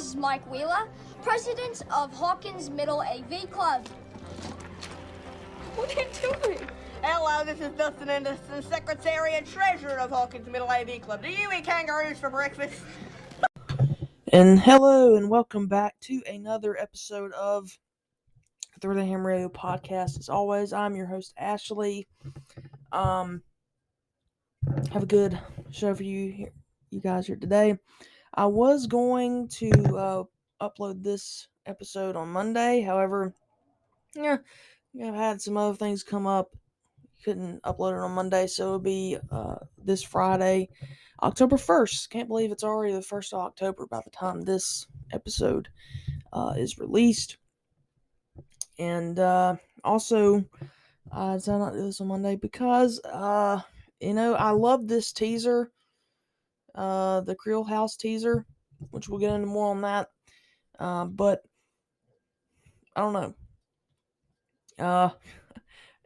this is Mike Wheeler, president of Hawkins Middle AV Club. What are you doing? Hello, this is Dustin Anderson, secretary and treasurer of Hawkins Middle AV Club. Do you eat kangaroos for breakfast? And hello and welcome back to another episode of Through the Ham Radio podcast. As always, I'm your host, Ashley. Have a good show for you guys here today. I was going to upload this episode on Monday. However, I've had some other things come up. Couldn't upload it on Monday, so it'll be this Friday, October 1st. Can't believe it's already the 1st of October by the time this episode is released. And also, I decided not to do this on Monday because, I love this teaser, the Creel House teaser, which we'll get into more on that. But I don't know.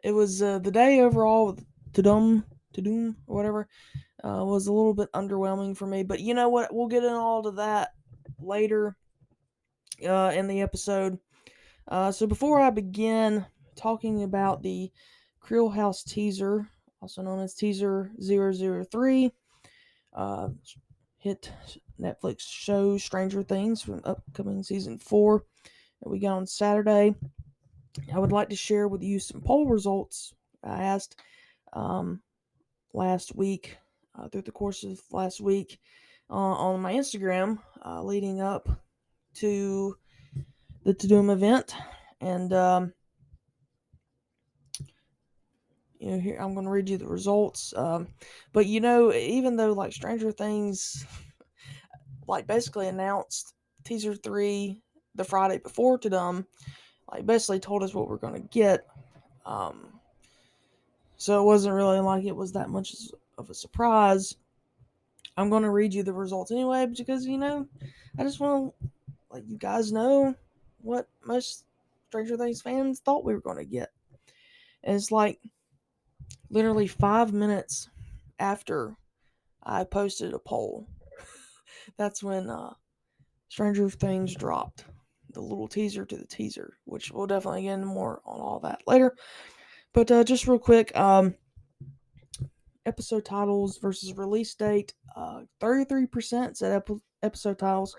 It was the day overall with TUDUM or whatever was a little bit underwhelming for me. But you know what? We'll get into all of that later in the episode. So before I begin talking about the Creel House teaser, also known as Teaser 003, hit Netflix show Stranger Things from upcoming season 4 that we got on Saturday, I would like to share with you some poll results I asked last week, through the course of last week, on my Instagram, leading up to the TUDUM event. And, here I'm going to read you the results. But, even though, like, Stranger Things, like, basically announced Teaser 3 the Friday before TUDUM, like, basically told us what we're going to get. So it wasn't really like it was that much of a surprise. I'm going to read you the results anyway, because, I just want to let you guys know what most Stranger Things fans thought we were going to get. And it's like literally 5 minutes after I posted a poll, that's when Stranger Things dropped the little teaser to the teaser, which we'll definitely get into more on all that later. But just real quick, episode titles versus release date. 33% said episode titles,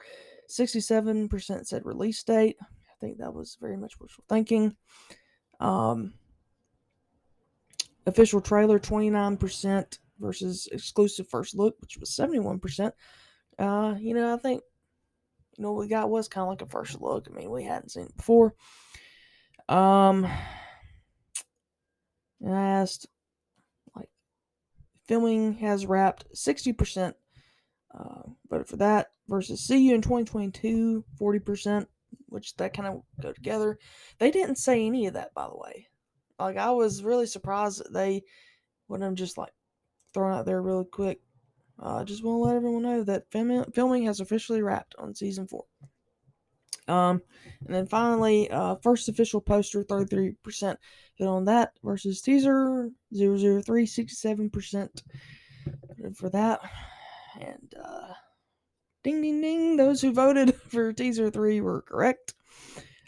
67% said release date. I think that was very much wishful thinking. Official trailer, 29% versus exclusive first look, which was 71%. I think what we got was kind of like a first look. I mean, we hadn't seen it before. And I asked, like, filming has wrapped, 60% voted for that, versus see you in 2022, 40%, which that kind of go together. They didn't say any of that, by the way. Like, I was really surprised that they wouldn't have just, like, thrown out there really quick. Just want to let everyone know that filming has officially wrapped on season 4. And then finally, first official poster, 33% hit on that, versus teaser 003, 67% for that. And ding ding ding, those who voted for teaser 3 were correct.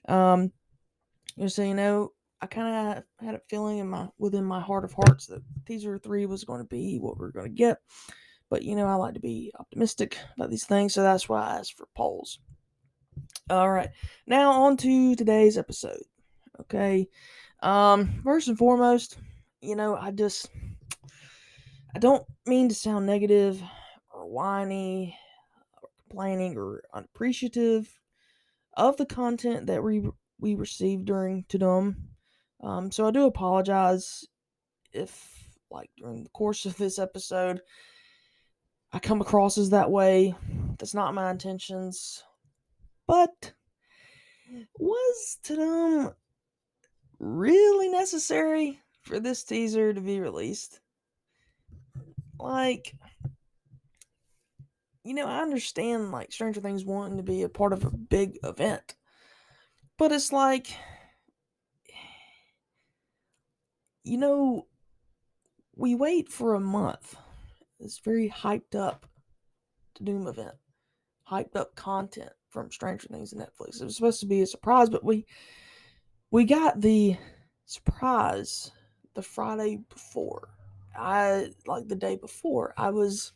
Just so I kind of had a feeling within my heart of hearts that teaser 3 was going to be what we're going to get. But I like to be optimistic about these things, so that's why I asked for polls. All right, now on to today's episode. Okay, first and foremost, I don't mean to sound negative or whiny or complaining or unappreciative of the content that we received during TUDUM. So I do apologize if, like, during the course of this episode, I come across as that way. That's not my intentions. But was TUDUM really necessary for this teaser to be released? Like, I understand, like, Stranger Things wanting to be a part of a big event. But it's like, we wait for a month. This very hyped up TUDUM event. Hyped up content. from Stranger Things and Netflix. It was supposed to be a surprise, but we got the surprise the Friday before. The day before. I was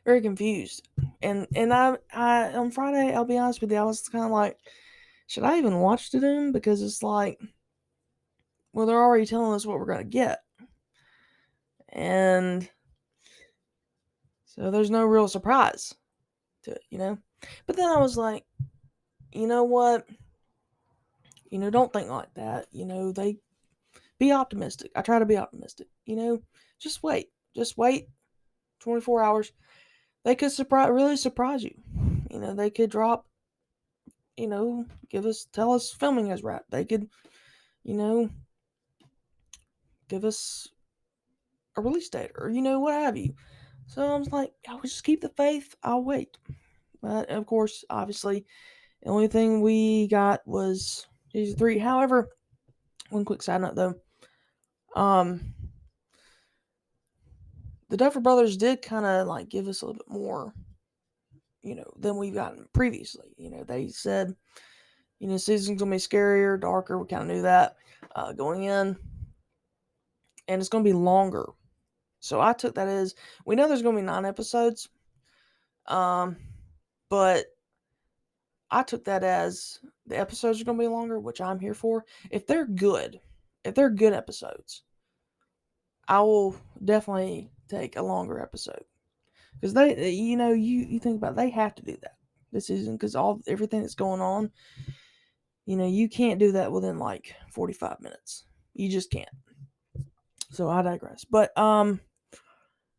very confused. And I on Friday, I'll be honest with you, I was kind of like, should I even watch TUDUM? Because it's like, well, they're already telling us what we're going to get. And so there's no real surprise to it. But then I was like, you know what? Don't think like that. They be optimistic. I try to be optimistic. Just wait. Just wait 24 hours. They could really surprise you. They could drop, tell us filming is wrapped. They could, give us a release date or, what have you. So I was like, I will just keep the faith. I'll wait. But of course, obviously, the only thing we got was season 3. However, one quick side note though. The Duffer Brothers did kind of give us a little bit more, than we've gotten previously. They said, season's gonna be scarier, darker. We kind of knew that going in, and it's gonna be longer. So I took that as, we know there's gonna be 9 episodes, but I took that as the episodes are gonna be longer, which I'm here for. If they're good episodes, I will definitely take a longer episode. Because they, you think about it, they have to do that this season because everything that's going on, you can't do that within 45 minutes. You just can't. So I digress. But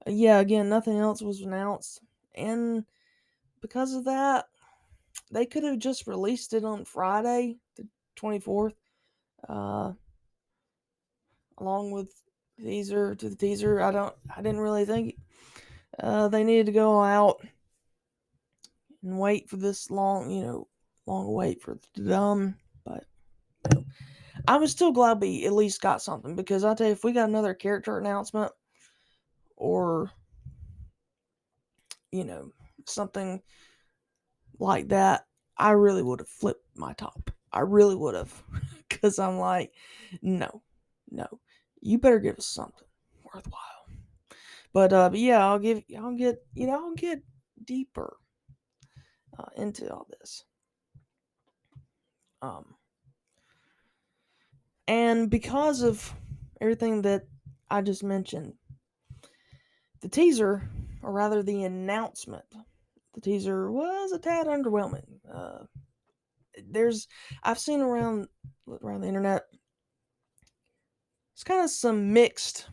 yeah, again, nothing else was announced, and because of that, they could have just released it on Friday, the 24th, along with the teaser. I didn't really think they needed to go out and wait for this long wait for the dumb. But I was still glad we at least got something, because I tell you, if we got another character announcement or something like that, I really would have flipped my top. I really would have, because I'm like, no, you better give us something worthwhile. But yeah, I'll get deeper into all this. And because of everything that I just mentioned, the teaser, or rather the announcement, the teaser was a tad underwhelming. I've seen around the internet, it's kind of some mixed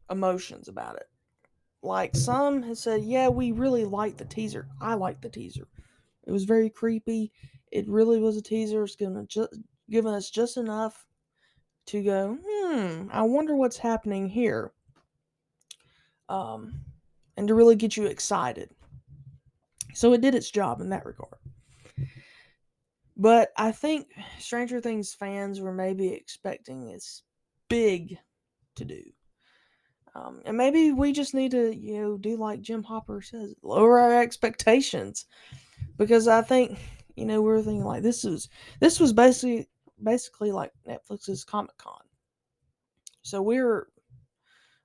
emotions about it. Like, some have said, yeah, we really liked the teaser. I liked the teaser. It was very creepy. It really was a teaser. It's giving us just enough to go, I wonder what's happening here. And to really get you excited. So it did its job in that regard. But I think Stranger Things fans were maybe expecting this big to do. And maybe we just need to, do like Jim Hopper says, lower our expectations. Because I think, we were thinking like this was basically like Netflix's Comic-Con. So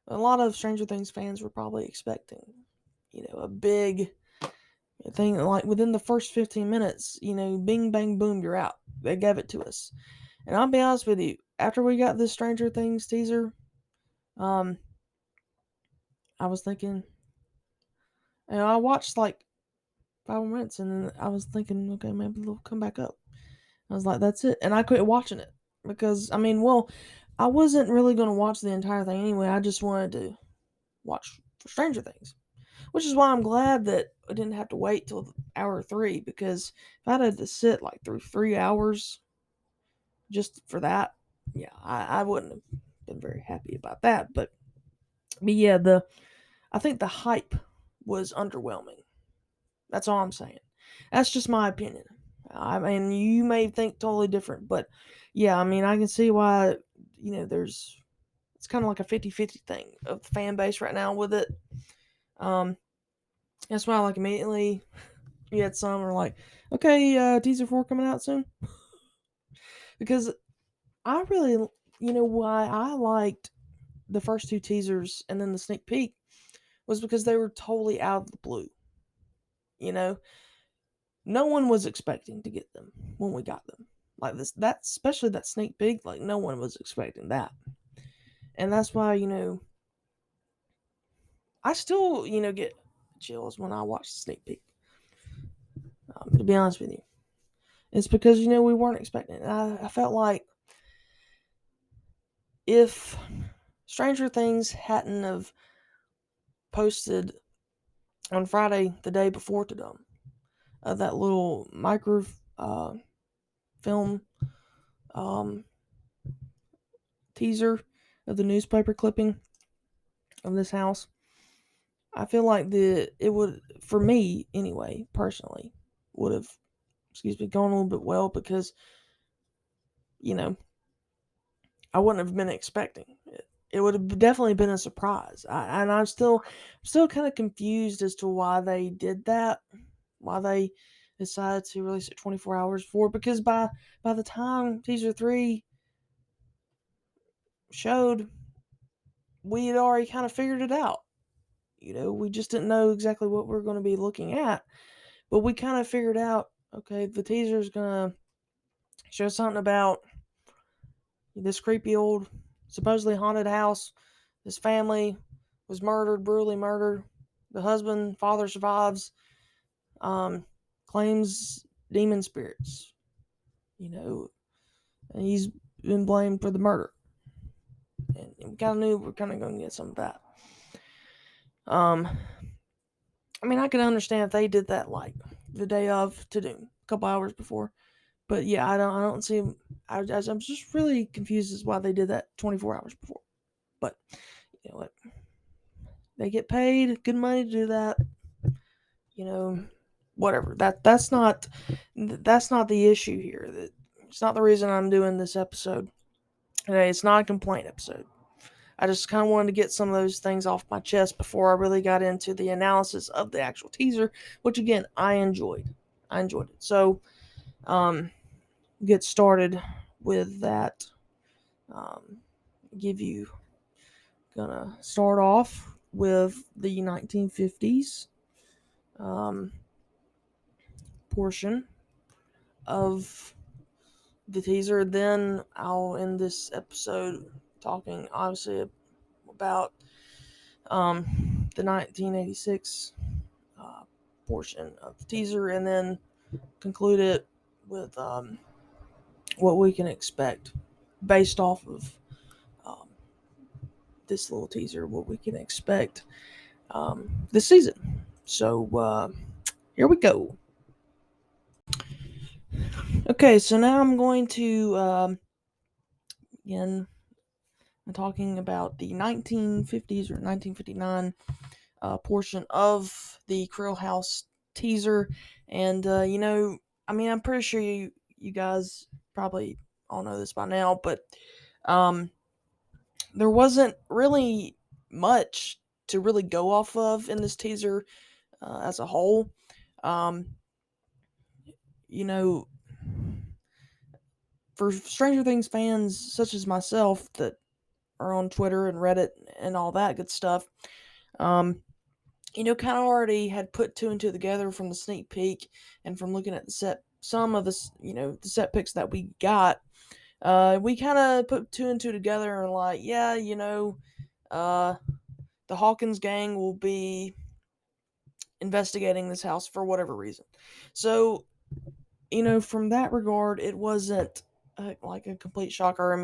a lot of Stranger Things fans were probably expecting, a big thing, like within the first 15 minutes, bing, bang, boom, you're out. They gave it to us. And I'll be honest with you, after we got this Stranger Things teaser, I was thinking, I watched 5 minutes, and then I was thinking, okay, maybe they'll come back up. I was like, that's it. And I quit watching it because, I wasn't really going to watch the entire thing anyway. I just wanted to watch for Stranger Things, which is why I'm glad that I didn't have to wait till hour 3, because if I'd had to sit through 3 hours just for that, yeah, I wouldn't have been very happy about that. But yeah, I think the hype was underwhelming. That's all I'm saying. That's just my opinion. You may think totally different, but yeah, I can see why, it's kind of like a 50-50 thing of the fan base right now with it. That's why I immediately You had some are like, okay, teaser 4 coming out soon. Because I really, why I liked the first 2 teasers and then the sneak peek was because they were totally out of the blue. No one was expecting to get them when we got them. Like especially that sneak peek, like no one was expecting that. And that's why, I still, get chills when I watch the sneak peek. To be honest with you. It's because, we weren't expecting it. I felt like if Stranger Things hadn't have posted on Friday, the day before TUDUM, that little micro film teaser of the newspaper clipping of this house, I feel like it would, for me anyway, personally, would have, gone a little bit well because, I wouldn't have been expecting it. It would have definitely been a surprise. I'm still kind of confused as to why they did that, why they decided to release it 24 hours before. Because by the time teaser 3 showed, we had already kind of figured it out. We just didn't know exactly what we were going to be looking at, but we kind of figured out. Okay, the teaser is gonna show something about this creepy old, supposedly haunted house. This family was murdered, brutally murdered. The husband, father survives, claims demon spirits, and he's been blamed for the murder. And we kind of knew we were kind of going to get some of that. I can understand if they did that like the day of TUDUM, a couple hours before. But yeah, I don't see. I'm just really confused as why they did that 24 hours before. But you know what? They get paid good money to do that. Whatever. That's not the issue here. It's not the reason I'm doing this episode. Okay, it's not a complaint episode. I just kind of wanted to get some of those things off my chest before I really got into the analysis of the actual teaser, which again I enjoyed. It. So, get started with that. Gonna start off with the 1950s portion of the teaser. Then I'll end this episode talking obviously about the 1986 portion of the teaser, and then conclude it with what we can expect based off of this little teaser, what we can expect this season. So here we go. Okay, so now I'm going to again, I'm talking about the 1950s or 1959 portion of the Creel House teaser. And, I'm pretty sure you guys probably all know this by now, but there wasn't really much to really go off of in this teaser as a whole. You know, for Stranger Things fans such as myself that are on Twitter and Reddit and all that good stuff, kind of already had put 2 and 2 together from the sneak peek and from looking at some of the set picks that we got. We kind of put 2 and 2 together and like, yeah, the Hawkins gang will be investigating this house for whatever reason. So, from that regard, it wasn't like a complete shocker.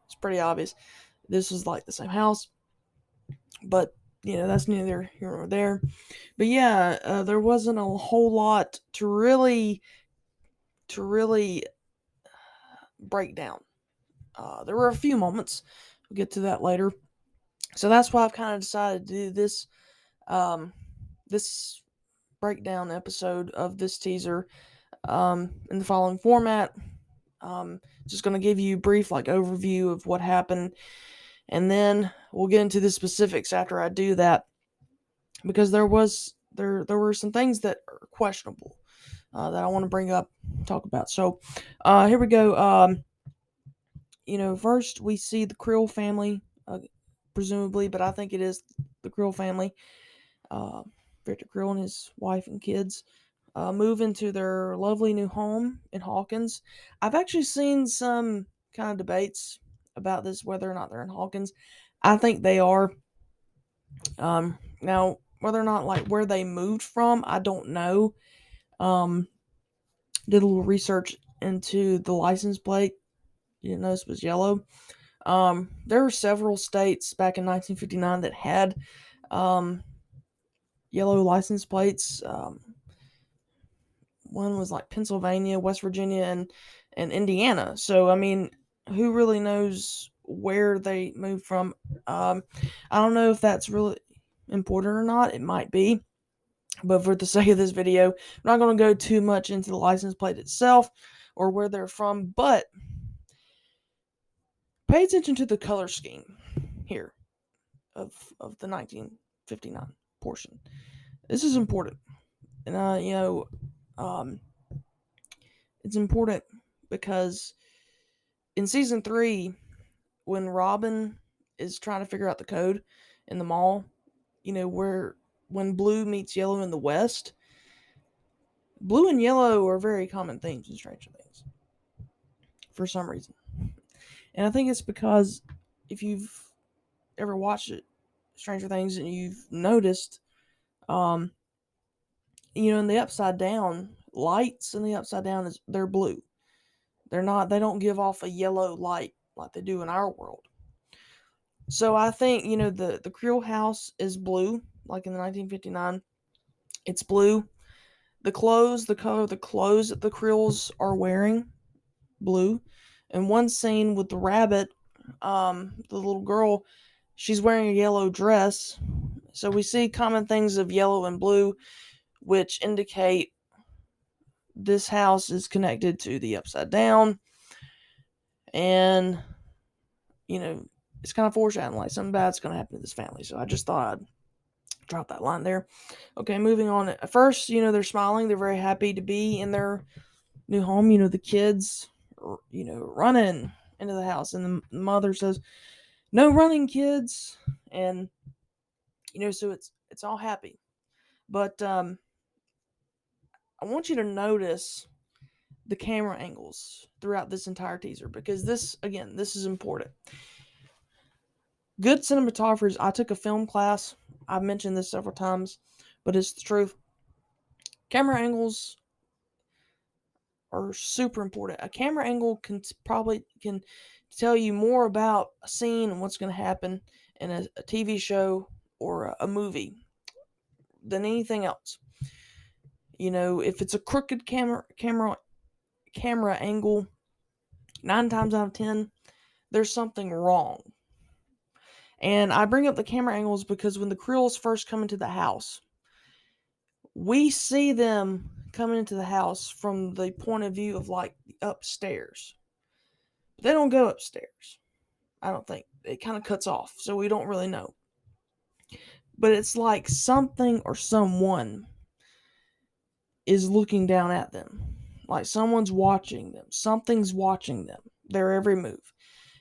It's pretty obvious. This was like the same house, but that's neither here nor there. But yeah, there wasn't a whole lot to really break down. There were a few moments. We'll get to that later. So that's why I've kind of decided to do this this breakdown episode of this teaser in the following format. Just going to give you a brief overview of what happened, and then we'll get into the specifics after I do that, because there were some things that are questionable. that I want to bring up, talk about. So, here we go. First we see the Creel family, presumably, but I think it is the Creel family. Victor Creel and his wife and kids move into their lovely new home in Hawkins. I've actually seen some kind of debates about this, whether or not they're in Hawkins. I think they are. Now, whether or not like where they moved from, I don't know. Did a little research into the license plate. You didn't notice it was yellow. There were several states back in 1959 that had yellow license plates. One was like Pennsylvania, West Virginia, and Indiana. So, I mean, who really knows where they moved from? I don't know if that's really important or not. It might be. But for the sake of this video, I'm not going to go too much into the license plate itself or where they're from. But pay attention to the color scheme here of the 1959 portion. This is important. And, it's important because in season 3, when Robin is trying to figure out the code in the mall, when blue meets yellow in the West, blue and yellow are very common themes in Stranger Things for some reason. And I think it's because if you've ever watched Stranger Things and you've noticed, in the Upside Down, lights in the Upside Down they're blue. They don't give off a yellow light like they do in our world. So I think, the Creel House is blue, like in the 1959. It's blue. The color of the clothes that the Creels are wearing, blue. And one scene with the rabbit, the little girl, she's wearing a yellow dress. So we see common things of yellow and blue, which indicate this house is connected to the Upside Down. And, it's kind of foreshadowing, like something bad's going to happen to this family. So I just thought I'd drop that line there. Okay, moving on. At first, they're smiling. They're very happy to be in their new home. The kids, running into the house. And the mother says, "No running, kids." And, so it's all happy. But I want you to notice the camera angles throughout this entire teaser, because this is important. Good cinematographers. I took a film class. I've mentioned this several times, but it's the truth. Camera angles are super important. A camera angle can tell you more about a scene and what's going to happen in a TV show or a movie than anything else. If it's a crooked camera angle, 9 times out of 10, there's something wrong. And I bring up the camera angles because when the Creels first come into the house, we see them coming into the house from the point of view of like the upstairs. They don't go upstairs. I don't think. It kind of cuts off, so we don't really know. But it's like something or someone is looking down at them. Like someone's watching them. Something's watching them. Their every move.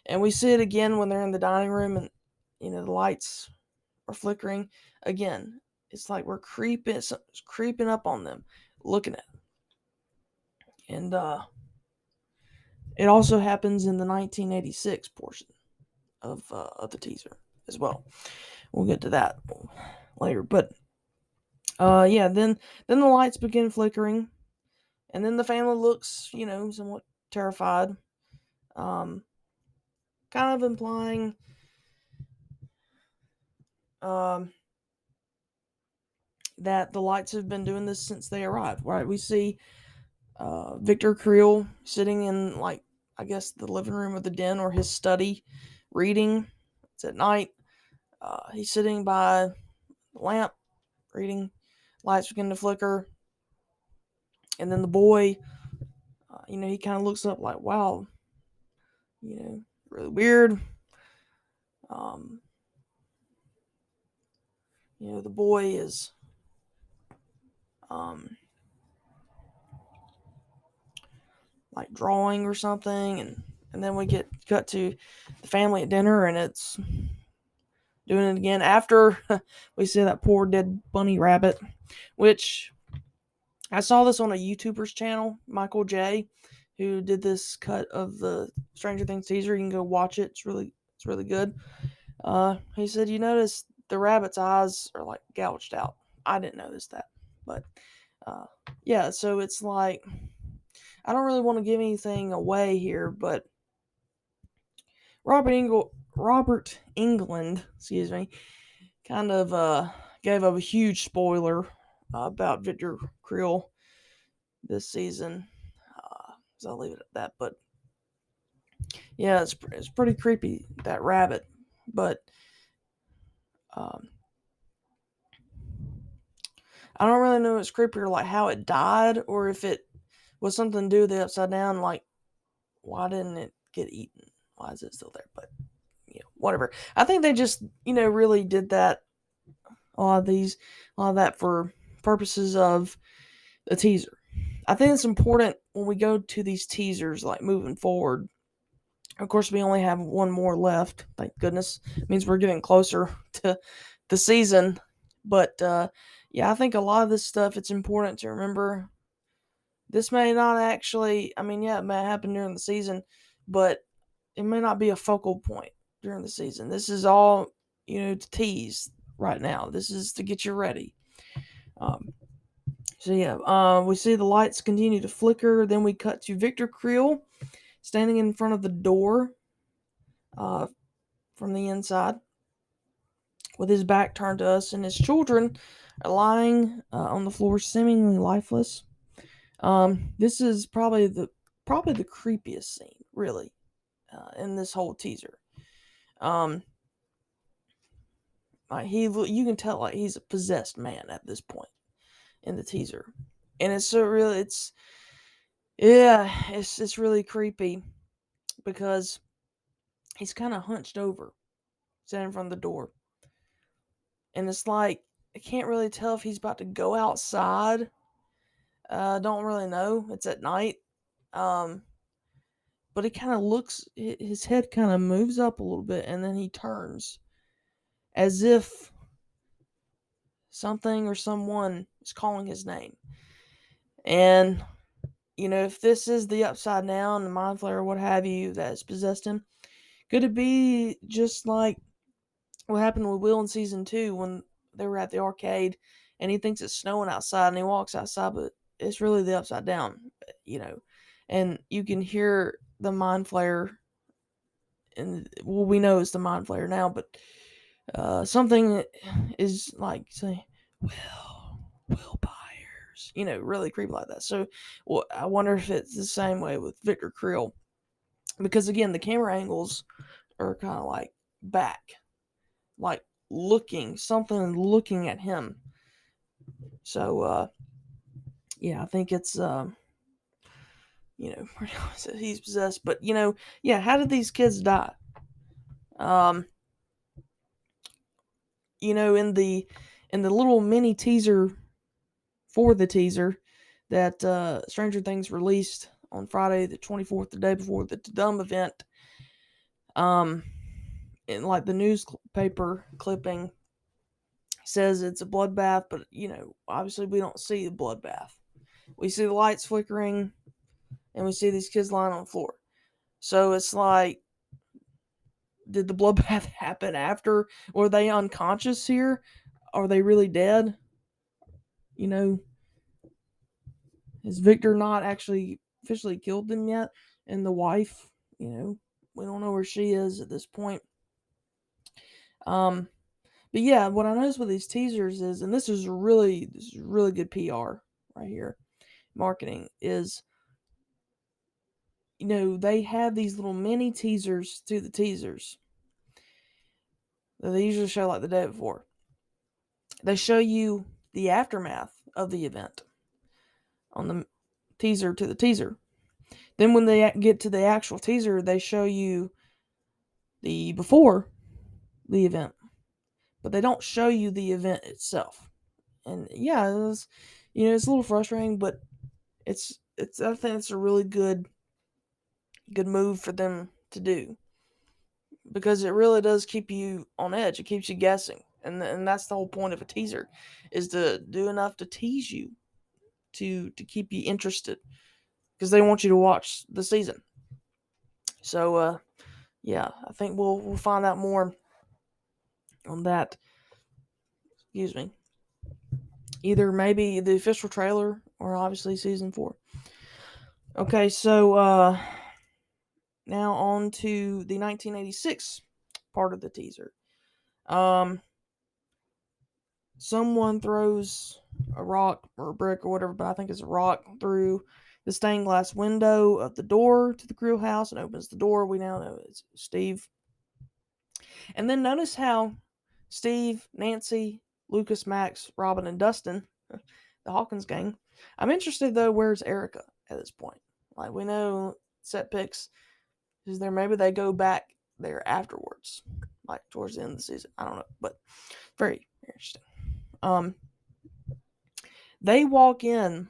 And we see it again when they're in the dining room and, the lights are flickering. Again, it's like we're creeping up on them, looking at them. And it also happens in the 1986 portion of the teaser as well. We'll get to that later. But then the lights begin flickering, and then the family looks, somewhat terrified. Kind of implying that the lights have been doing this since they arrived, right? We see Victor Creel sitting in, like, I guess the living room or the den or his study, reading. It's at night. He's sitting by the lamp, reading. Lights begin to flicker. And then the boy, he kind of looks up like, wow, really weird. The boy is, like drawing or something, and then we get cut to the family at dinner, and it's doing it again after we see that poor dead bunny rabbit, which I saw this on a YouTuber's channel, Michael J, who did this cut of the Stranger Things teaser. You can go watch it. It's really good. He said, you notice the rabbit's eyes are like gouged out. I didn't notice that, but yeah. So it's like, I don't really want to give anything away here, but Robert England, excuse me, kind of gave up a huge spoiler about Victor Creel this season. So I'll leave it at that. But yeah, it's pretty creepy, that rabbit. But I don't really know if it's creepier, like how it died, or if it was something to do with the Upside Down. Like, why didn't it get eaten? Why is it still there? But whatever. I think they just really did that. A lot of that for purposes of the teaser. I think it's important when we go to these teasers, like moving forward. Of course, we only have one more left. Thank goodness. It means we're getting closer to the season. But yeah, I think a lot of this stuff, it's important to remember. This may not actually, I mean, yeah, it may happen during the season, but it may not be a focal point during the season. This is all, to tease right now. This is to get you ready. So yeah, we see the lights continue to flicker. Then we cut to Victor Creel standing in front of the door from the inside with his back turned to us, and his children are lying on the floor, seemingly lifeless. This is probably the creepiest scene, really, in this whole teaser. Like you can tell like he's a possessed man at this point in the teaser, and it's really creepy because he's kind of hunched over, standing in front of the door, and it's like I can't really tell if he's about to go outside. Don't really know. It's at night. But he kind of looks, his head kind of moves up a little bit, and then he turns as if something or someone is calling his name. And, if this is the Upside Down, the Mind Flayer, what have you, that has possessed him, could it be just like what happened with Will in season 2 when they were at the arcade and he thinks it's snowing outside and he walks outside, but it's really the Upside Down, and you can hear the Mind Flayer, and we know it's the Mind Flayer now, but something is like say, Will Byers, really creepy like that. So I wonder if it's the same way with Victor Creel, because again, the camera angles are kind of like back, like something looking at him. So yeah, I think it's he's possessed. But how did these kids die? In the little mini teaser for the teaser that Stranger Things released on Friday the 24th, the day before the TUDUM event, in like the newspaper clipping says it's a bloodbath, but obviously we don't see the bloodbath. We see the lights flickering, and we see these kids lying on the floor. So it's like, did the bloodbath happen after? Were they unconscious here? Are they really dead? Has Victor not actually officially killed them yet? And the wife, we don't know where she is at this point. But yeah, what I noticed with these teasers is, and this is really good PR right here, marketing, is they have these little mini teasers to the teasers that they usually show like the day before. They show you the aftermath of the event on the teaser to the teaser. Then when they get to the actual teaser, they show you the before the event, but they don't show you the event itself. And yeah, it's a little frustrating, but it's I think it's a really good good move for them to do, because it really does keep you on edge. It keeps you guessing, and that's the whole point of a teaser, is to do enough to tease you, to keep you interested, because they want you to watch the season. So yeah, I think we'll find out more on that. Excuse me. Either maybe the official trailer or obviously season 4. Okay, so now on to the 1986 part of the teaser. Someone throws a rock or a brick or whatever, but I think it's a rock, through the stained glass window of the door to the Creel house and opens the door. We now know it's Steve. And then notice how Steve, Nancy, Lucas, Max, Robin, and Dustin, the Hawkins gang. I'm interested though, where's Erica at this point? Like, we know set picks is there. Maybe they go back there afterwards, like towards the end of the season. I don't know, but very interesting. They walk in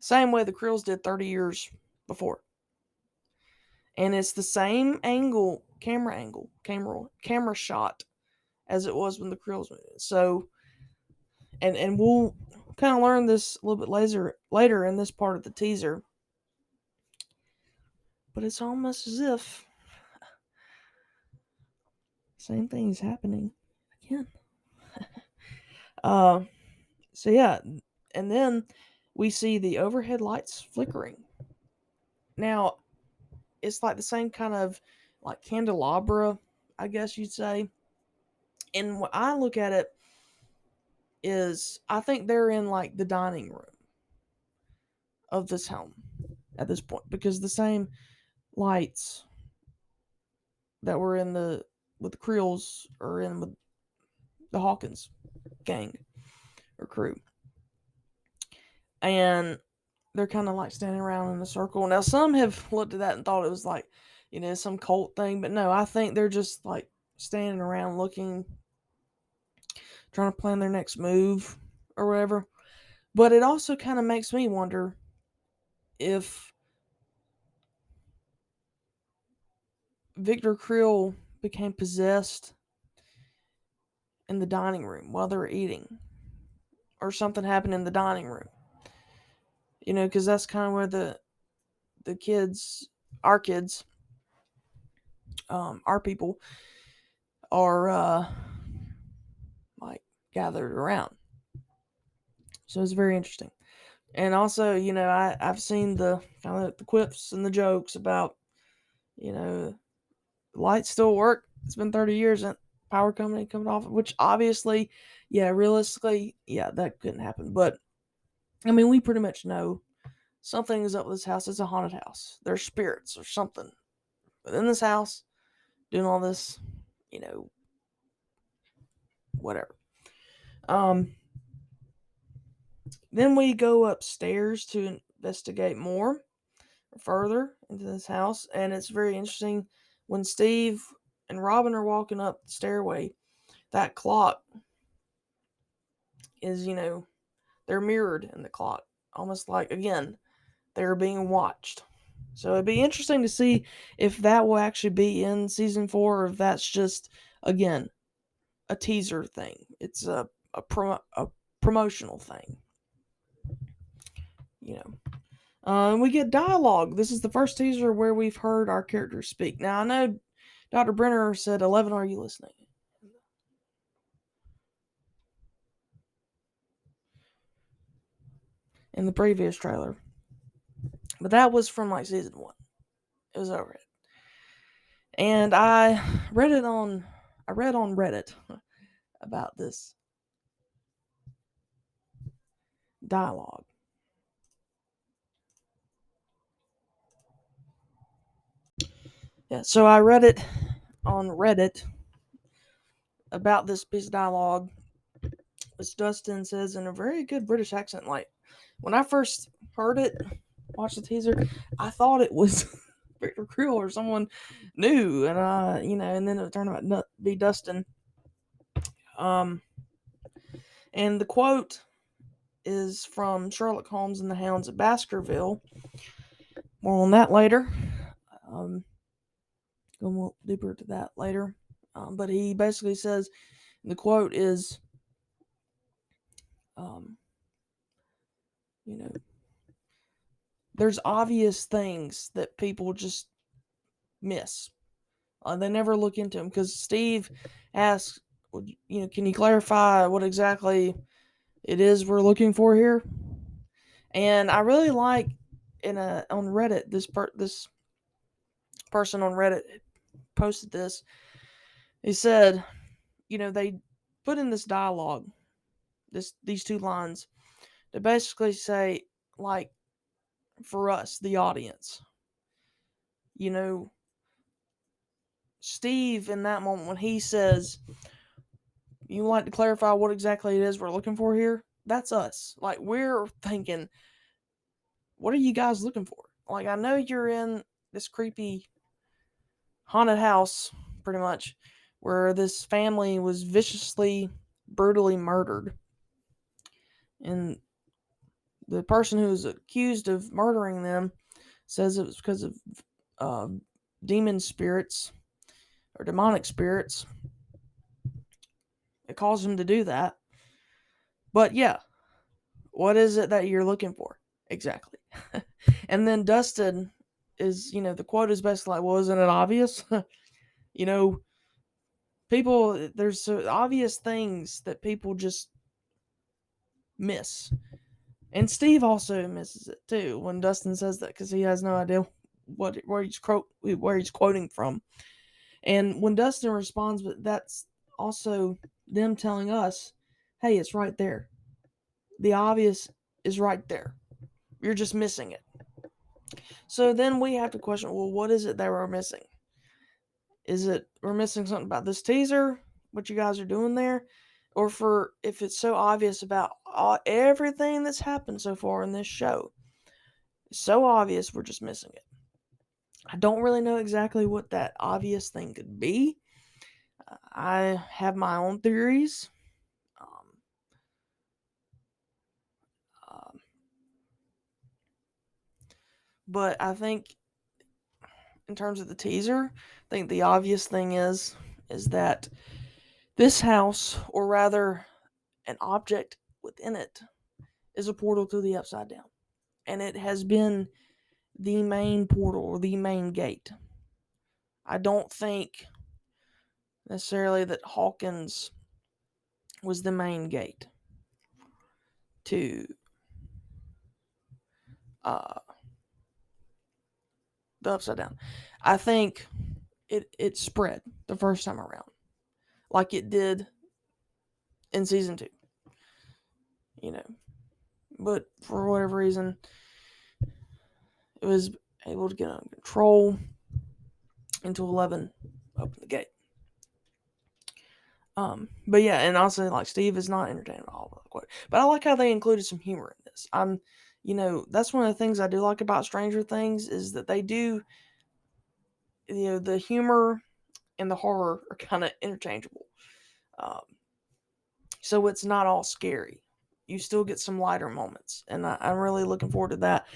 same way the Creels did 30 years before, and it's the same camera shot as it was when the Creels moved in. So, and we'll kind of learn this a little bit later in this part of the teaser, but it's almost as if same thing is happening again. So yeah, and then we see the overhead lights flickering. Now, it's like the same kind of like candelabra, I guess you'd say. And what I look at it is, I think they're in like the dining room of this home at this point, because the same lights that were in with the Creels are in with the Hawkins gang or crew. And they're kind of like standing around in a circle. Now, some have looked at that and thought it was like, some cult thing. But no, I think they're just like standing around looking, trying to plan their next move or whatever. But it also kind of makes me wonder if Victor Creel became possessed in the dining room while they were eating, or something happened in the dining room. Because that's kind of where the kids, our kids, our people are like gathered around. So it's very interesting. And also, I've seen the kind of the quips and the jokes about, lights still work. It's been 30 years and power company coming off, which obviously, yeah, realistically, yeah, that couldn't happen. But I mean, we pretty much know something is up with this house. It's a haunted house. There's spirits or something within this house doing all this, whatever. Then we go upstairs to investigate more further into this house, and it's very interesting when Steve and Robin are walking up the stairway. That clock is, they're mirrored in the clock, almost like, again, they're being watched. So it'd be interesting to see if that will actually be in season 4, or if that's just, again, a teaser thing. It's a promotional thing. We get dialogue. This is the first teaser where we've heard our characters speak. Now, I know Dr. Brenner said, 11, are you listening? In the previous trailer. But that was from like season 1. It was over it. And I read on Reddit about this dialogue. Yeah, so I read it on Reddit about this piece of dialogue, which Dustin says in a very good British accent. Like, when I first heard it, watched the teaser, I thought it was Victor Creel or someone new, and and then it turned out to be Dustin. And the quote is from Sherlock Holmes and the Hounds of Baskerville. More on that later. Go more deeper to that later. But he basically says, the quote is, you know, there's obvious things that people just miss. They never look into them because Steve asks, can you clarify what exactly it is we're looking for here? And I really like on Reddit, this person on Reddit posted this. He said, they put in this dialogue, these two lines, to basically say, like, for us, the audience, Steve, in that moment when he says, you want to clarify what exactly it is we're looking for here? That's us. Like, we're thinking, what are you guys looking for? Like, I know you're in this creepy haunted house, pretty much, where this family was viciously, brutally murdered. And the person who was accused of murdering them says it was because of demon spirits or demonic spirits. It caused him to do that. But yeah, what is it that you're looking for? Exactly. And then Dustin is, the quote is basically like, well, isn't it obvious? People, there's obvious things that people just miss. And Steve also misses it too when Dustin says that, because he has no idea where he's quoting from. And when Dustin responds, but that's also them telling us, hey, it's right there. The obvious is right there. You're just missing it. So then we have to question, well, what is it that we're missing? Is it we're missing something about this teaser, what you guys are doing there? Or if it's so obvious about everything that's happened so far in this show, it's so obvious we're just missing it. I don't really know exactly what that obvious thing could be. I have my own theories. But I think in terms of the teaser, I think the obvious thing is that this house, or rather an object within it, is a portal to the Upside Down. And it has been the main portal, or the main gate. I don't think necessarily that Hawkins was the main gate to the Upside Down. I think it spread the first time around, like it did in season 2. But for whatever reason, it was able to get under control until 11 opened the gate. But yeah, and also, like, Steve is not entertaining at all, but I like how they included some humor in this. That's one of the things I do like about Stranger Things, is that they do, the humor and the horror are kind of interchangeable. So it's not all scary. You still get some lighter moments, and I'm really looking forward to that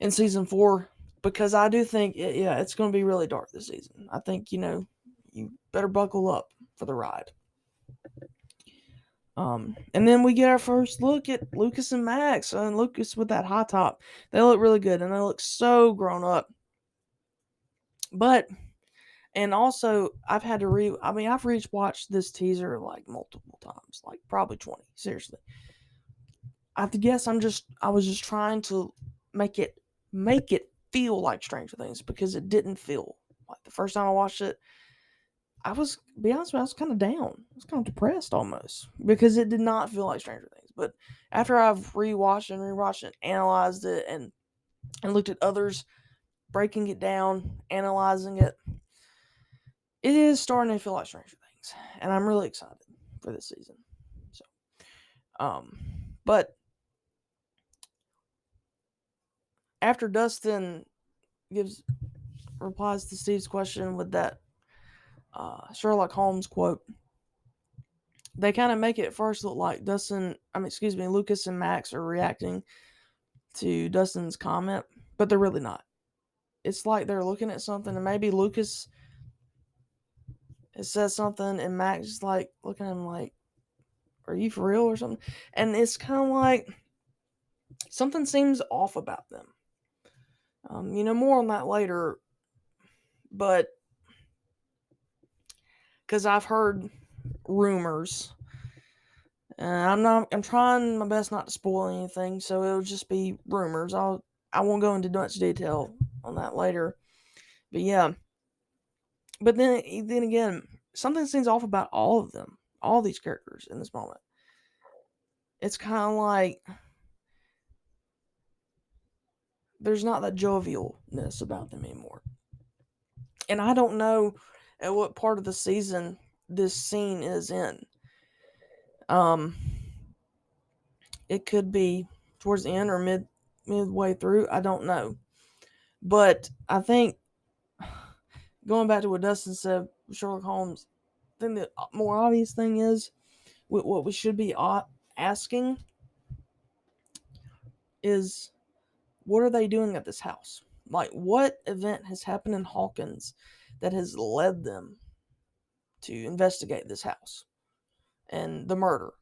in season 4, because I do think, it's going to be really dark this season. I think, you better buckle up for the ride. And then we get our first look at Lucas and Max, and Lucas with that high top. They look really good, and they look so grown up. And also, I've rewatched this teaser like multiple times, like probably 20, seriously. I guess I was just trying to make it feel like Stranger Things, because it didn't feel like, the first time I watched it, I was kind of down. I was kind of depressed almost, because it did not feel like Stranger Things. But after I've rewatched and analyzed it, and looked at others breaking it down, analyzing it, it is starting to feel like Stranger Things, and I'm really excited for this season. So, but after Dustin replies to Steve's question with that Sherlock Holmes quote, they kind of make it at first look like Lucas and Max are reacting to Dustin's comment, but they're really not. it's like they're looking at something, and maybe Lucas has said something, and Max is like looking at him like, "Are you for real?" or something. And it's kind of like something seems off about them. More on that later, but because I've heard rumors, and I'm trying my best not to spoil anything, so it'll just be rumors. I won't go into much detail on that later, but yeah. But then again, something seems off about all of them, all these characters in this moment. It's kind of like there's not that jovialness about them anymore. And I don't know at what part of the season this scene is in. It could be towards the end or midway through. I don't know. But I think going back to what Dustin said, Sherlock Holmes, I think the more obvious thing is what we should be asking is, what are they doing at this house? Like, what event has happened in Hawkins that has led them to investigate this house and the murder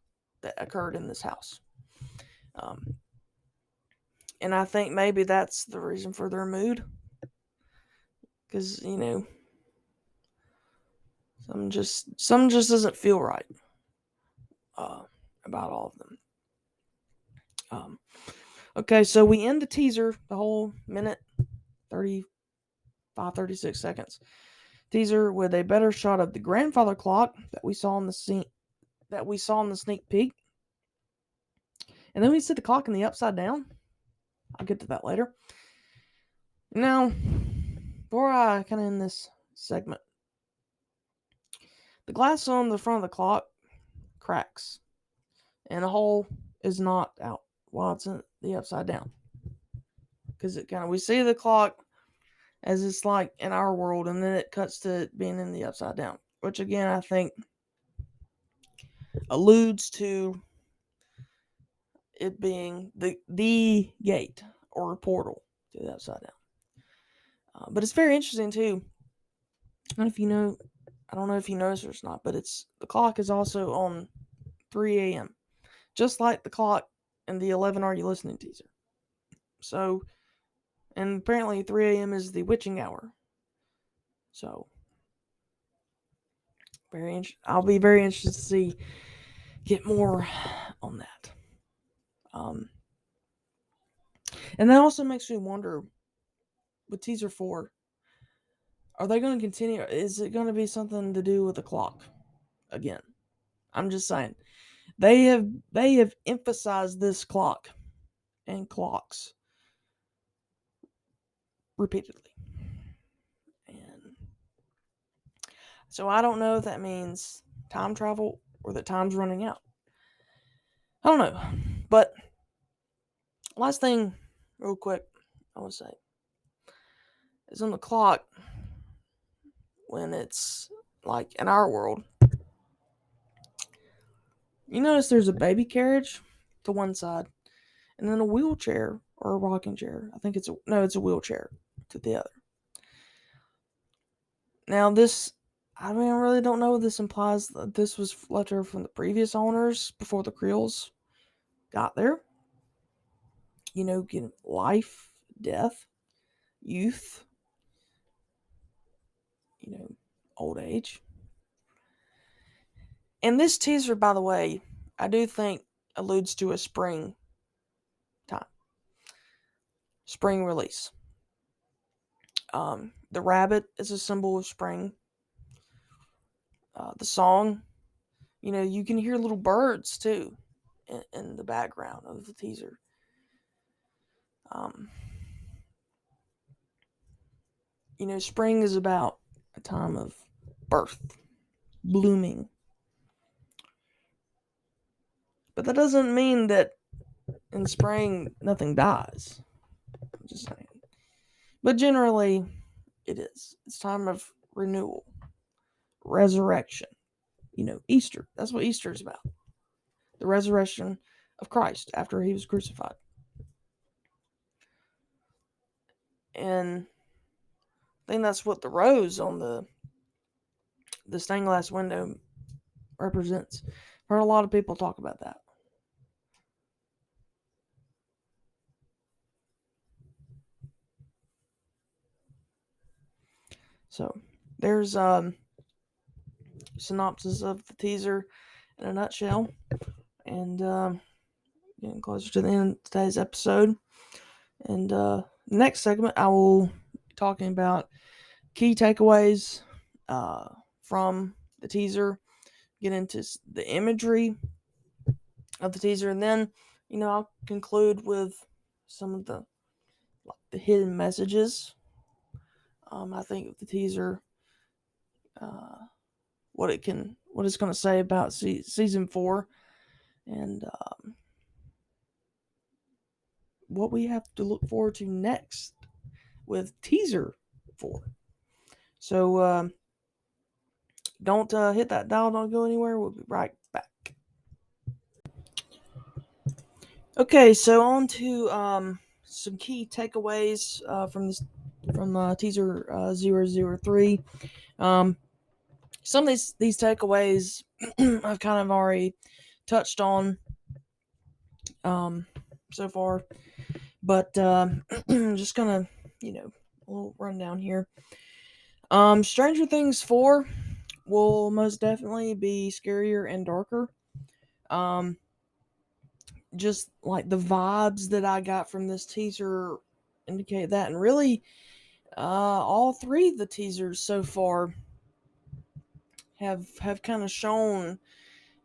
that occurred in this house? And I think maybe that's the reason for their mood. Because, some just doesn't feel right about all of them. Okay, so we end the teaser, the whole minute 36 seconds teaser, with a better shot of the grandfather clock that we saw in the sneak peek. And then we see the clock in the upside down. I'll get to that later. Now, before I kind of end this segment, the glass on the front of the clock cracks, and a hole is knocked out while it's in the upside down. Because we see the clock as it's like in our world, and then it cuts to it being in the upside down, which again I think alludes to it being the gate or a portal to the upside down. But it's very interesting too. I don't know if you noticed or not, but the clock is also on 3 a.m. just like the clock in the 11 Are You Listening teaser. So, and apparently 3 a.m. is the witching hour. So, I'll be very interested to get more on that. And that also makes me wonder, with teaser 4, are they going to continue? Is it going to be something to do with the clock again? I'm just saying. They have emphasized this clock and clocks repeatedly. And so I don't know if that means time travel or that time's running out. I don't know. But last thing, real quick, I want to say is on the clock, when it's like in our world, you notice there's a baby carriage to one side, and then a wheelchair or a rocking chair. I think it's a wheelchair to the other. Now I really don't know what this implies. That this was left over from the previous owners before the Creels got there. Getting life, death, youth, old age. And this teaser, by the way, I do think alludes to a spring time. Spring release. The rabbit is a symbol of spring. The song, you can hear little birds too in the background of the teaser. Spring is about a time of birth, blooming. But that doesn't mean that in spring nothing dies. I'm just saying. But generally, it is. It's time of renewal, resurrection. Easter. That's what Easter is about. The resurrection of Christ after he was crucified. And I think that's what the rose on the stained glass window represents. I've heard a lot of people talk about that. So there's synopsis of the teaser in a nutshell, and getting closer to the end of today's episode. And next segment, I will be talking about key takeaways from the teaser, get into the imagery of the teaser, and then I'll conclude with some of the hidden messages. I think the teaser, what it's going to say about season 4, and what we have to look forward to next with teaser 4. So don't hit that dial, don't go anywhere. We'll be right back. Okay, so on to some key takeaways from teaser 003. Some of these takeaways I've kind of already touched on so far, but I'm just gonna a little rundown here. Stranger Things 4 will most definitely be scarier and darker. Just like the vibes that I got from this teaser indicate that, and really all 3 of the teasers so far have kind of shown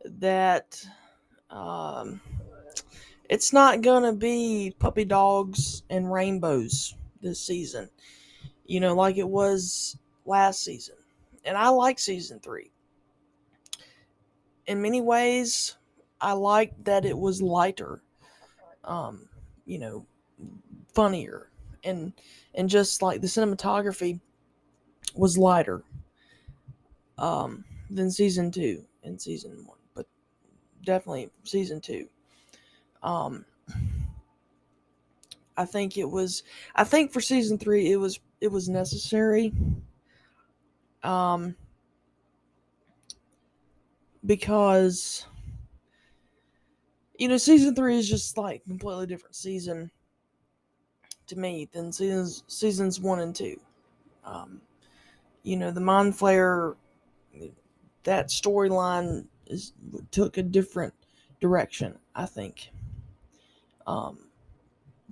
that it's not gonna be puppy dogs and rainbows this season, like it was last season. And I like season 3 in many ways. I liked that it was lighter, funnier, and just like the cinematography was lighter than season 2 and season 1, but definitely season 2. I think for season 3 it was necessary, because season 3 is just like a completely different season to me than seasons 1 and 2. The Mind Flayer, that storyline took a different direction, I think.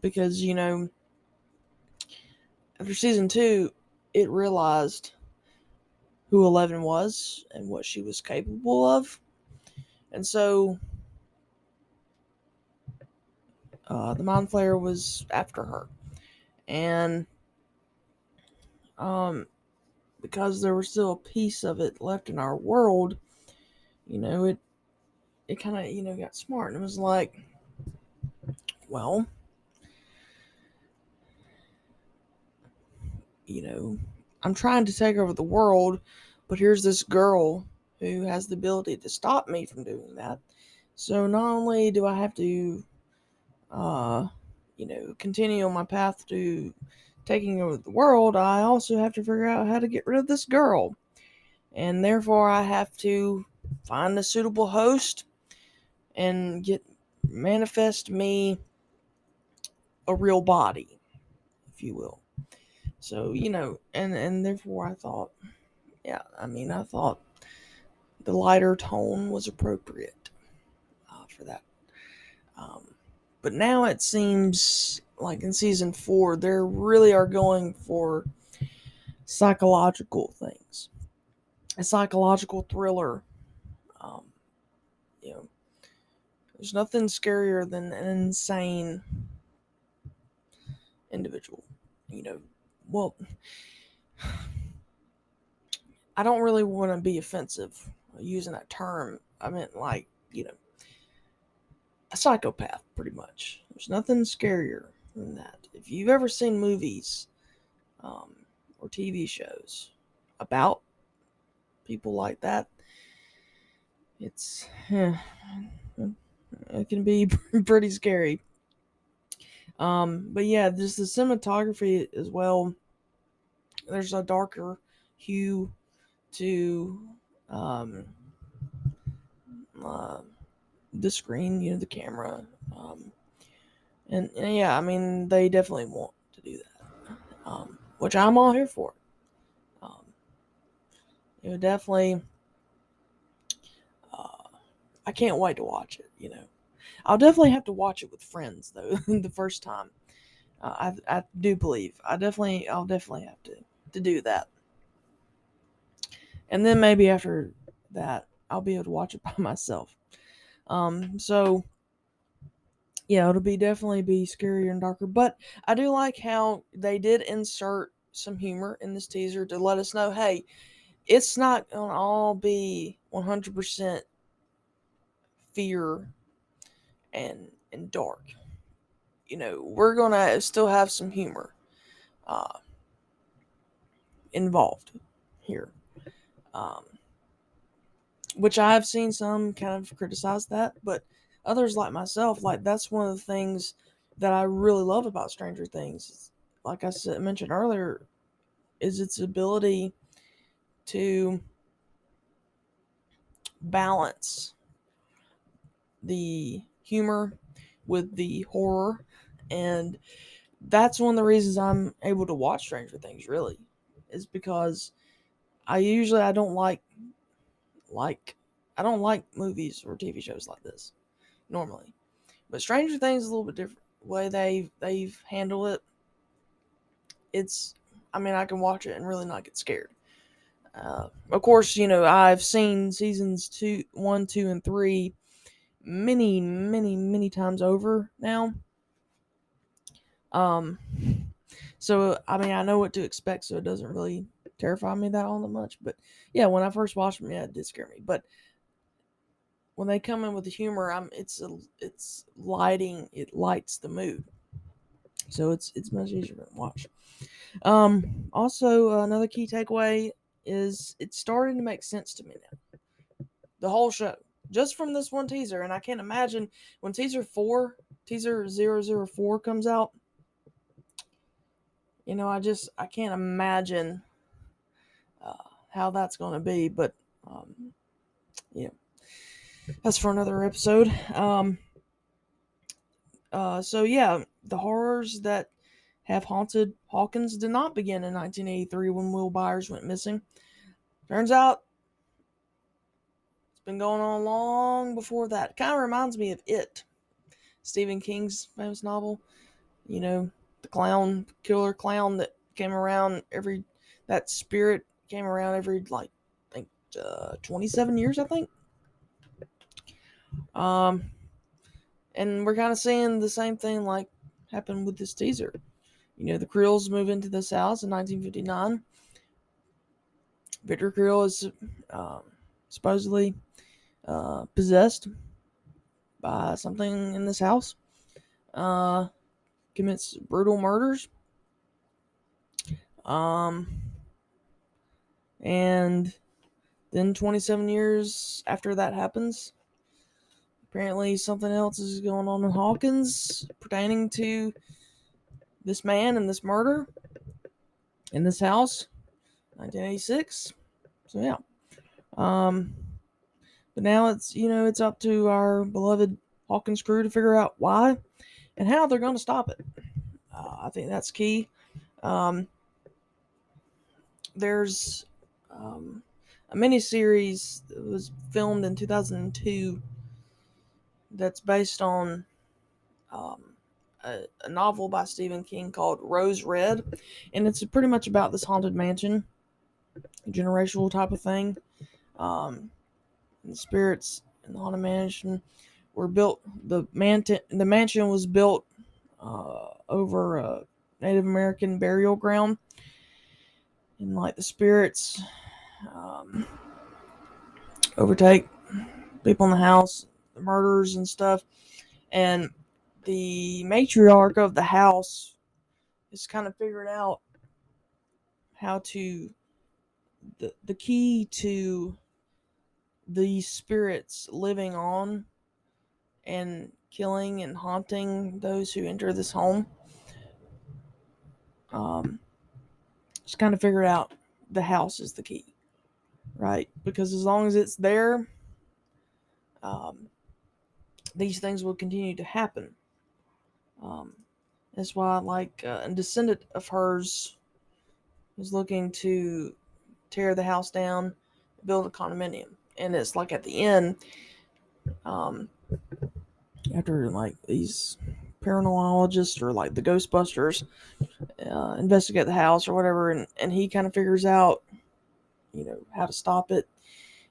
Because after season 2, it realized who Eleven was and what she was capable of, and so the Mind Flayer was after her, and because there was still a piece of it left in our world, it kind of got smart, and it was like, well, I'm trying to take over the world, but here's this girl who has the ability to stop me from doing that. So not only do I have to continue on my path to taking over the world, I also have to figure out how to get rid of this girl. And therefore I have to find a suitable host and manifest me a real body, if you will. So, and therefore I thought, I thought the lighter tone was appropriate for that. But now it seems like in season 4, they really are going for psychological things. A psychological thriller. There's nothing scarier than an insane individual. Well, I don't really want to be offensive using that term. I meant like, a psychopath, pretty much. There's nothing scarier than that. If you've ever seen movies or TV shows about people like that, it can be pretty scary. But yeah, just the cinematography as well there's a darker hue to uh, the screen, the camera. And yeah, I mean, they definitely want to do that, which I'm all here for. Um, definitely, I can't wait to watch it. I'll definitely have to watch it with friends though the first time. I do believe I'll definitely have to do that, and then maybe after that I'll be able to watch it by myself. So yeah, it'll definitely be scarier and darker, but I do like how they did insert some humor in this teaser to let us know, hey, it's not gonna all be 100% fear and dark. We're gonna still have some humor involved here, um, which I have seen some kind of criticize that, but others like myself, like that's one of the things that I really love about Stranger Things. Like I mentioned earlier, is its ability to balance the humor with the horror, and that's one of the reasons I'm able to watch Stranger Things, really, is because I don't like I don't like movies or TV shows like this normally, but Stranger Things is a little bit different. The way they've handled it, it's, I mean, I can watch it and really not get scared. Of course, I've seen seasons 1, 2, and 3 many, many, many times over now. So I mean, I know what to expect, so it doesn't really terrify me that all that much. But yeah, when I first watched them, yeah, it did scare me. But when they come in with the humor, it's lighting, it lights the mood, so it's much easier to watch. Also, another key takeaway is it's starting to make sense to me now. The whole show, just from this one teaser, and I can't imagine when teaser 004 comes out. I can't imagine how that's going to be, but yeah, that's for another episode. So yeah, the horrors that have haunted Hawkins did not begin in 1983 when Will Byers went missing. Turns out it's been going on long before that. Kind of reminds me of It, Stephen King's famous novel. The killer clown that came around that spirit came around every, like, I think 27 years, I think. And we're kind of seeing the same thing like happened with this teaser. The Creels move into this house in 1959. Victor Creel is supposedly possessed by something in this house. Commits brutal murders. And then 27 years after that happens, apparently something else is going on in Hawkins pertaining to this man and this murder in this house, 1986. So yeah. But now it's up to our beloved Hawkins crew to figure out why and how they're going to stop it. I think that's key. There's a miniseries that was filmed in 2002 that's based on a novel by Stephen King called Rose Red, and it's pretty much about this haunted mansion, generational type of thing. The spirits in the haunted mansion were built. The mansion was built over a Native American burial ground, and like the spirits overtake people in the house, the murders and stuff, and the matriarch of the house has kind of figured out how to the key to these spirits living on and killing and haunting those who enter this home. just kind of figured out the house is the key, right? Because as long as it's there, these things will continue to happen. That's why, like, a descendant of hers is looking to tear the house down, build a condominium. And it's like at the end, after like these paranormologists or like the Ghostbusters investigate the house or whatever, and he kind of figures out, how to stop it.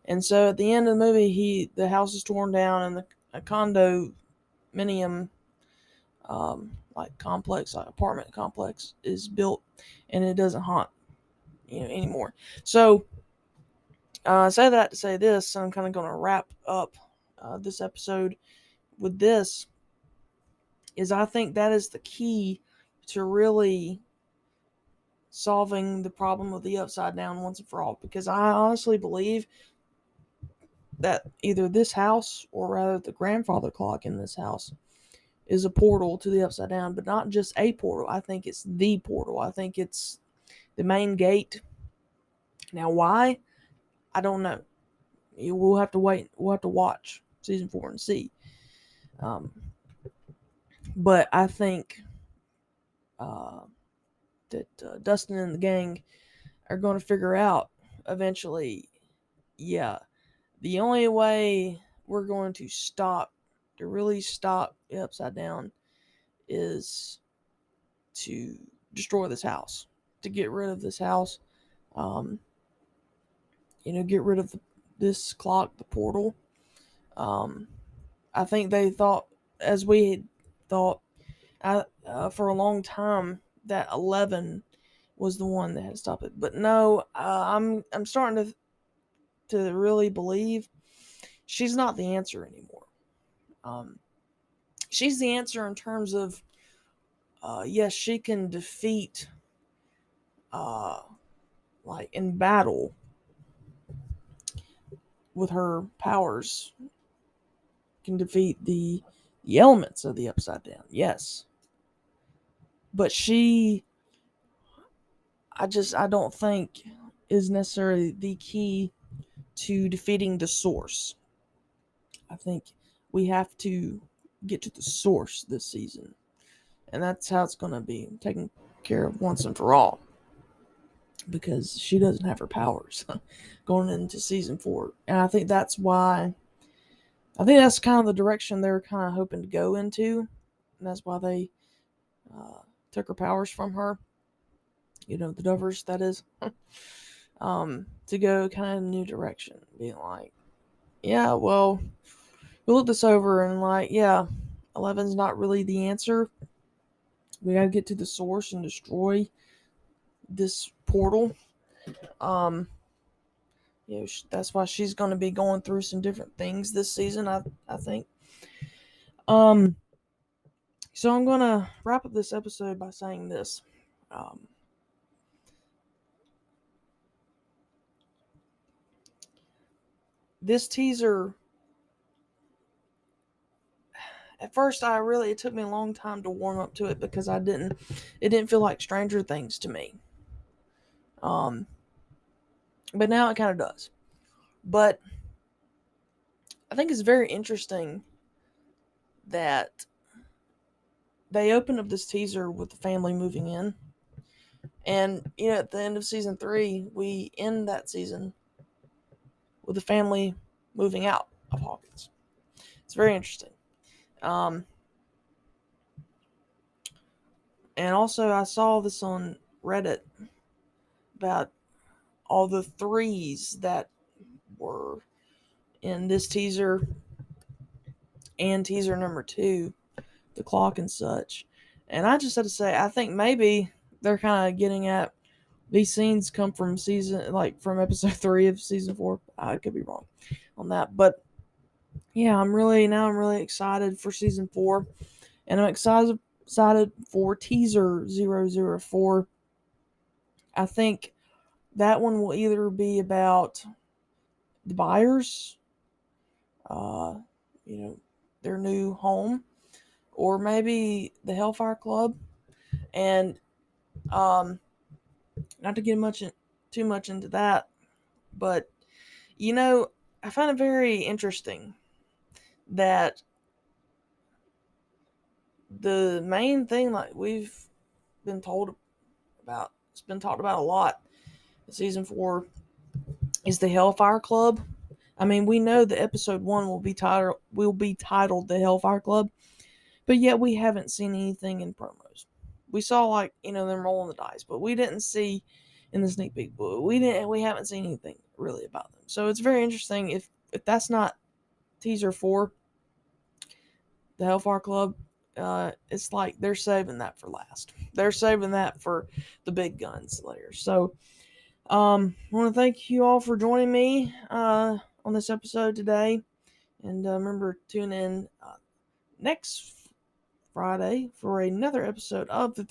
And so at the end of the movie, the house is torn down and a condominium, like complex, like apartment complex, is built, and it doesn't haunt, anymore. So, I say that to say this. I'm kind of going to wrap up this episode with this. Is I think that is the key to really solving the problem of the upside down once and for all. Because I honestly believe that either this house, or rather the grandfather clock in this house, is a portal to the upside down, but not just a portal. I think it's the portal. I think it's the main gate. Now, why? I don't know. We'll have to wait. We'll have to watch season 4 and see. But I think that Dustin and the gang are going to figure out eventually, yeah, the only way we're going to really stop the upside down, is to destroy this house, to get rid of this house, get rid of this clock, the portal. I think they thought, as we had thought, for a long time, that 11 was the one that had to stop it. But no, I'm starting to really believe she's not the answer anymore. She's the answer in terms of, yes, she can defeat, like in battle with her powers, can defeat the elements of the upside down. Yes. But I don't think is necessarily the key to defeating the source. I think we have to get to the source this season. And that's how it's going to be taken care of once and for all. Because she doesn't have her powers going into season 4. And I think that's kind of the direction they're kind of hoping to go into. And that's why they took her powers from her. The Dovers, that is. To go kind of a new direction. Being like, yeah, well, we look this over and like, yeah, 11's not really the answer. We gotta get to the source and destroy this portal. That's why she's gonna be going through some different things this season, I think. So I'm gonna wrap up this episode by saying this. This teaser, at first it took me a long time to warm up to it, because it didn't feel like Stranger Things to me. But now it kind of does. But I think it's very interesting that they opened up this teaser with the family moving in. And, at the end of season 3, we end that season with the family moving out of Hawkins. It's very interesting. And also, I saw this on Reddit about all the 3s that were in this teaser and teaser number 2, the clock and such. And I just had to say, I think maybe they're kind of getting at, these scenes come from from episode 3 of season 4. I could be wrong on that. But yeah, I'm really excited for season 4. And I'm excited for teaser 004. I think that one will either be about the buyers, their new home, or maybe the Hellfire Club. And not to get too much into that, but you know, I find it very interesting that the main thing like we've been told about, it's been talked about a lot in season 4, is the Hellfire Club. I mean, we know that episode 1 will be titled the Hellfire Club, but yet we haven't seen anything in promos. We saw like, them rolling the dice, but we didn't see in the sneak peek. We haven't seen anything really about them. So it's very interesting if that's not teaser 4, the Hellfire Club. It's like they're saving that for last. They're saving that for the big guns later. So, I want to thank you all for joining me on this episode today, and remember tune in next Friday for another episode of the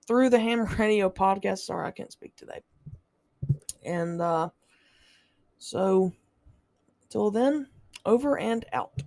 Through the Ham Radio podcast. Sorry, I can't speak today. And so, till then, over and out.